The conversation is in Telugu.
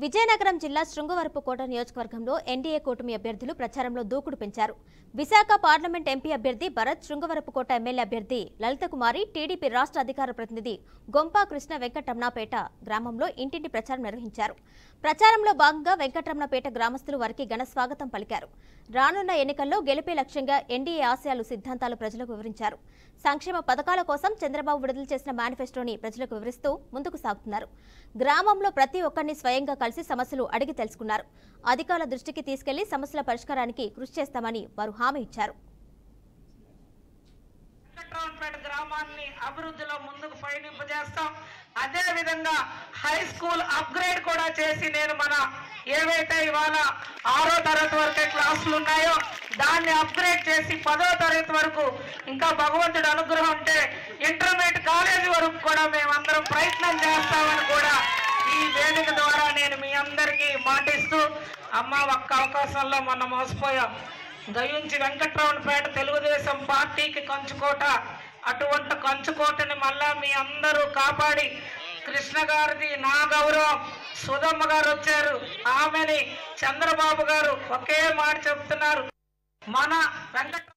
విజయనగరం జిల్లా శృంగవరపుకోట నియోజకవర్గంలో ఎన్డీఏ కూటమి అభ్యర్థులు ప్రచారంలో దూకుడు పెంచారు. విశాఖ పార్లమెంట్ ఎంపీ అభ్యర్థి భరత్, శృంగవరపుకోట ఎమ్మెల్యే అభ్యర్థి లలితకుమారి, టీడీపీ రాష్ట్ర అధికార ప్రతినిధి గొంపా కృష్ణ వెంకటరమణపేట గ్రామంలో ఇంటింటి ప్రచారం నిర్వహించారు. ప్రచారంలో భాగంగా వెంకటరమణపేట గ్రామస్తులు వారికి ఘన స్వాగతం పలికారు. రానున్న ఎన్నికల్లో గెలిపే లక్ష్యంగా ఎన్డీఏ ఆశయాలు, సిద్ధాంతాలు ప్రజలకు వివరించారు. సంక్షేమ పథకాల కోసం చంద్రబాబు విడుదల చేసిన మేనిఫెస్టోని ప్రజలకు వివరిస్తూ ముందుకు సాగుతున్నారు. గ్రామంలో ప్రతి ఒక్కరిని స్వయంగా కలిసి సమస్యలు అడిగి తెలుసుకున్నారు. అధికారుల దృష్టికి తీసుకెళ్లి సమస్యల పరిష్కారానికి కృషి చేస్తామని వారు హామీ ఇచ్చారు. గ్రామాన్ని అభివృద్ధిలో ముందుకు పయనింపజేస్తాం. అదే విధంగా హై స్కూల్ అప్గ్రేడ్ కూడా చేసి నేను మన ఏవైతే ఇవాళ 6వ తరగతి వరకే క్లాసులు ఉన్నాయో దాన్ని అప్గ్రేడ్ చేసి 10వ తరగతి వరకు ఇంకా భగవంతుడి అనుగ్రహం ఉంటే ఇంటర్మీడియట్ కాలేజీ వరకు కూడా మేమందరం ప్రయత్నం చేస్తామని కూడా ఈ వేదిక ద్వారా నేను మీ అందరికీ మాటిస్తూ, అమ్మ ఒక్క అవకాశంలో మొన్న మోసపోయాం. దయించి వెంకటరమణపేట తెలుగుదేశం పార్టీకి కంచుకోట, అటువంటి కంచుకోటని మళ్ళా మీ అందరూ కాపాడి, కృష్ణ గారిది నా గౌరవం, సుధమ్మ గారు వచ్చారు, ఆమెని చంద్రబాబు గారు ఒకే మాట చెప్తున్నారు, మన వెంకట